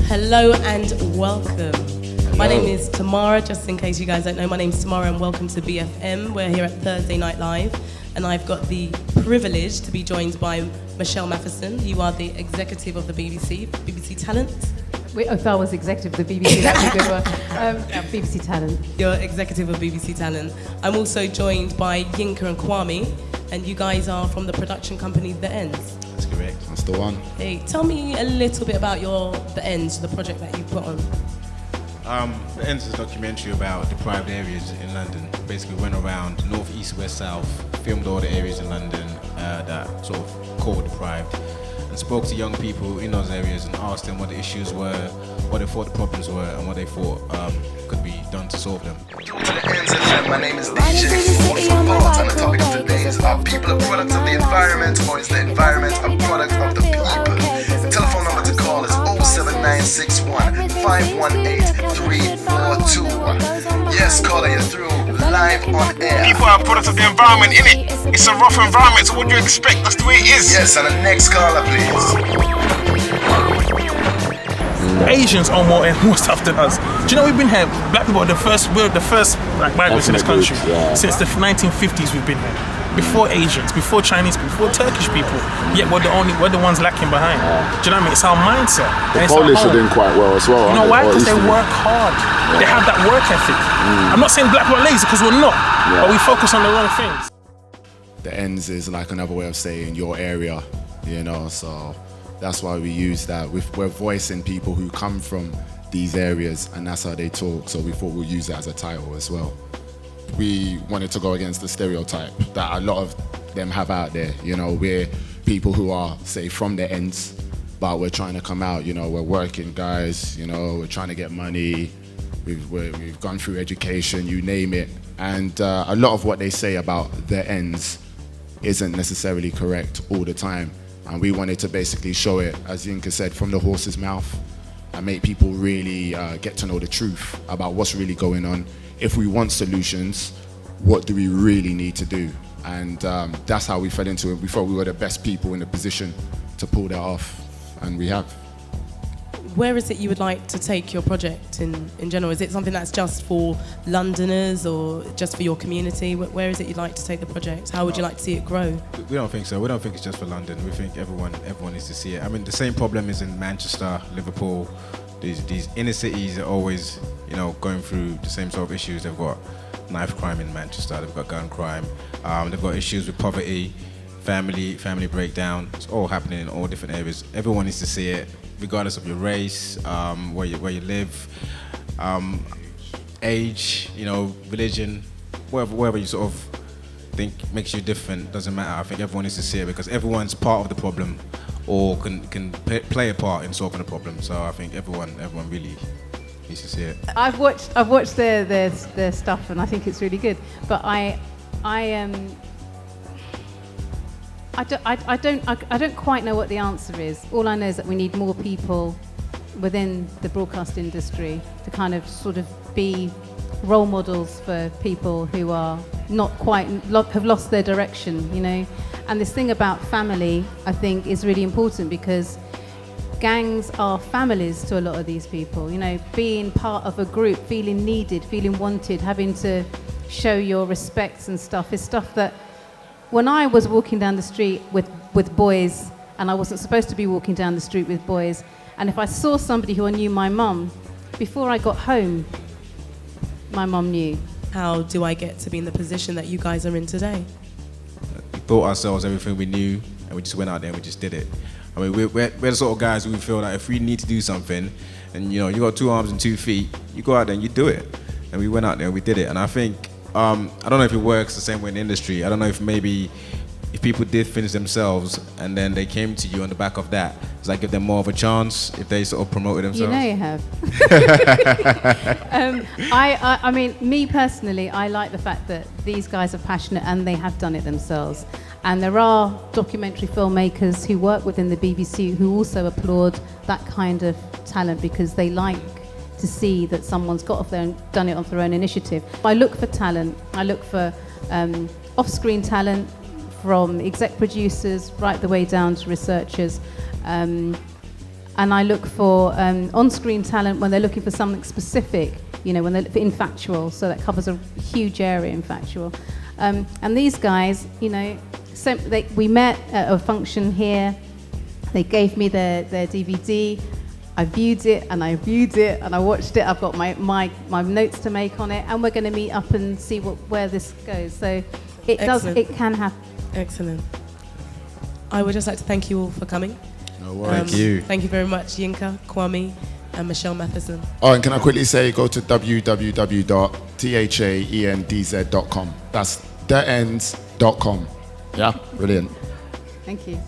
Hello and welcome. My name is Tamara, just in case you guys don't know, my name's Tamara and welcome to BFM. We're here at Thursday Night Live and I've got the privilege to be joined by Michelle Matheson. You are the executive of the BBC Talent. If I was executive of the BBC, that'd be a good one. BBC Talent. You're executive of BBC Talent. I'm also joined by Yinka and Kwame, and you guys are from the production company The Ends. That's correct. That's the one. Hey, tell me a little bit about The Ends, the project that you put on. The Ends is a documentary about deprived areas in London. Basically went around north, east, west, south, filmed all the areas in London that sort of called deprived, and spoke to young people in those areas and asked them what the issues were, what they thought the problems were, and what they thought could be done to solve them. Welcome to the Ends FM. My name is DJ. What's the thought? And the topic of today is, are people a product of the environment, or is the environment a product of the people? The telephone number to call is 07961 518 342. Yes, caller, you're through live on air. People are a product of the environment, innit? It's a rough environment, so what do you expect? That's the way it is. Yes, and the next caller, please. Asians own more stuff than us. Do you know we've been here? Black people are we're the first black migrants in this country. Since the 1950s we've been here. Before Asians, before Chinese, before Turkish people. Yet we're the ones lacking behind. Do you know what I mean? It's our mindset. The Polish are doing quite well as well. You know why? Because they work hard. They have that work ethic. I'm not saying black people are lazy, because we're not. But we focus on the wrong things. The Ends is like another way of saying your area, you know, so that's why we use that. We're voicing people who come from these areas, and that's how they talk, so we thought we'd use it as a title as well. We wanted to go against the stereotype that a lot of them have out there. You know, we're people who are, say, from the ends, but we're trying to come out, you know, we're working guys, you know, we're trying to get money, we've gone through education, you name it, and a lot of what they say about the ends isn't necessarily correct all the time. And we wanted to basically show it, as Yinka said, from the horse's mouth, and make people really get to know the truth about what's really going on. If we want solutions, what do we really need to do? And that's how we fell into it. We thought we were the best people in the position to pull that off, and we have. Where is it you would like to take your project in general? Is it something that's just for Londoners or just for your community? Where is it you'd like to take the project? How would you like to see it grow? We don't think so. We don't think it's just for London. We think everyone needs to see it. I mean, the same problem is in Manchester, Liverpool. These inner cities are always, you know, going through the same sort of issues. They've got knife crime in Manchester. They've got gun crime. They've got issues with poverty, family breakdown. It's all happening in all different areas. Everyone needs to see it, regardless of your race, where you live, age, you know, religion, wherever you sort of think makes you different, doesn't matter. I think everyone needs to see it because everyone's part of the problem or can play a part in solving the problem. So I think everyone really needs to see it. I've watched their stuff and I think it's really good. But I don't quite know what the answer is. All I know is that we need more people within the broadcast industry to kind of sort of be role models for people who are not quite, have lost their direction, you know. And this thing about family, I think, is really important because gangs are families to a lot of these people, you know, being part of a group, feeling needed, feeling wanted, having to show your respects and stuff is stuff that when I was walking down the street with boys, and I wasn't supposed to be walking down the street with boys, and if I saw somebody who I knew my mum, before I got home, my mum knew. How do I get to be in the position that you guys are in today? We thought ourselves everything we knew, and we just went out there and we just did it. I mean, we're the sort of guys who feel that if we need to do something, and you know, you got 2 arms and 2 feet, you go out there and you do it. And we went out there and we did it. And I think, I don't know if it works the same way in the industry. I don't know if maybe if people did finish themselves and then they came to you on the back of that, does that give them more of a chance if they sort of promoted themselves? You know you have. I mean, me personally, I like the fact that these guys are passionate and they have done it themselves. And there are documentary filmmakers who work within the BBC who also applaud that kind of talent because they like to see that someone's got off there and done it on their own initiative. I look for talent. I look for off-screen talent, from exec producers right the way down to researchers. And And I look for on-screen talent when they're looking for something specific, you know, when they're in factual, so that covers a huge area in factual. And these guys, you know, we met at a function here. They gave me their DVD. I viewed it and I reviewed it and I watched it. I've got my notes to make on it, and we're going to meet up and see where this goes. So it can happen. Excellent. I would just like to thank you all for coming. No worries. Thank you. Thank you very much, Yinka, Kwame, and Michelle Matheson. Oh, and can I quickly say, go to www.thaendz.com. That's theends.com. Yeah, brilliant. Thank you.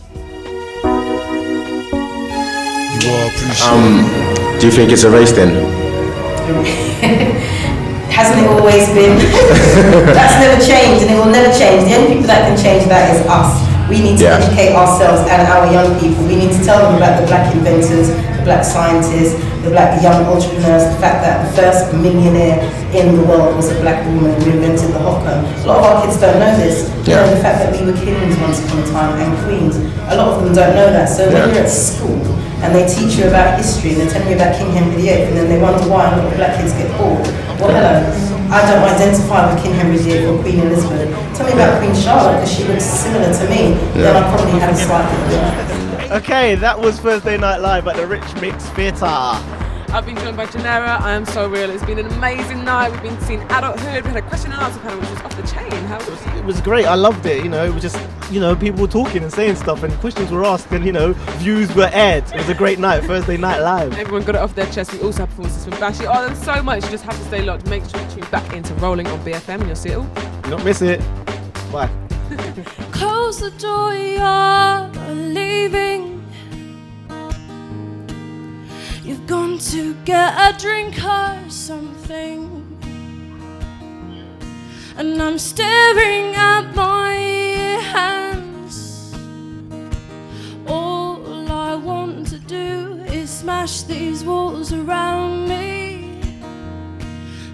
You are appreciated. Do you think it's a race then? Hasn't it always been? That's never changed, and it will never change. The only people that can change that is us. We need to educate ourselves and our young people. We need to tell them about the black inventors, the black scientists, the black young entrepreneurs, the fact that the first millionaire in the world was a black woman who invented the hot comb. A lot of our kids don't know this. They know the fact that we were kings once upon a time and queens. A lot of them don't know that. So when you're at school and they teach you about history and they're telling you about King Henry VIII, and then they wonder why a lot of black kids get bored. Well, hello. I don't identify with King Henry VIII or Queen Elizabeth. Tell me about Queen Charlotte, because she looks similar to me. Then I probably had a slightly. Okay, that was Thursday Night Live at the Rich Mix Theatre. I've been joined by Janera. I am so real. It's been an amazing night. We've been seeing Adulthood. We had a question and answer panel, which was off the chain. How was it? It was great. I loved it. You know, it was just, you know, people were talking and saying stuff, and questions were asked, and, you know, views were aired. It was a great night. Thursday Night Live. Everyone got it off their chest. We also have performances from Bashi. Oh, there's so much. You just have to stay locked. Make sure you tune back into Rolling on BFM, and you'll see it all. Do not miss it. Bye. Close the door, you're leaving. You've gone to get a drink or something, and I'm staring at my hands. All I want to do is smash these walls around me,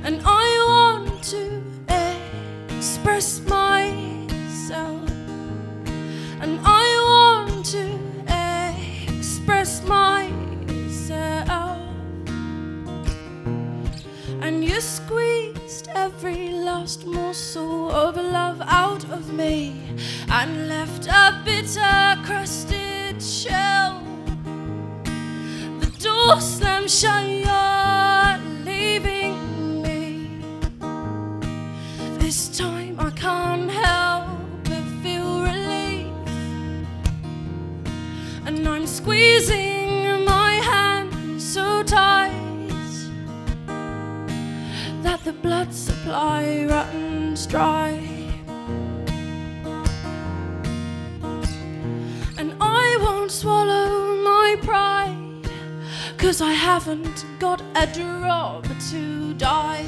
and I want to express myself, and I want to express myself. And you squeezed every last morsel of love out of me and left a bitter crusted shell. The door slammed shut, you're leaving me. This time I can't help but feel relief, and I'm squeezing my hand so tight that the blood supply runs dry. And I won't swallow my pride, 'cause I haven't got a drop to die.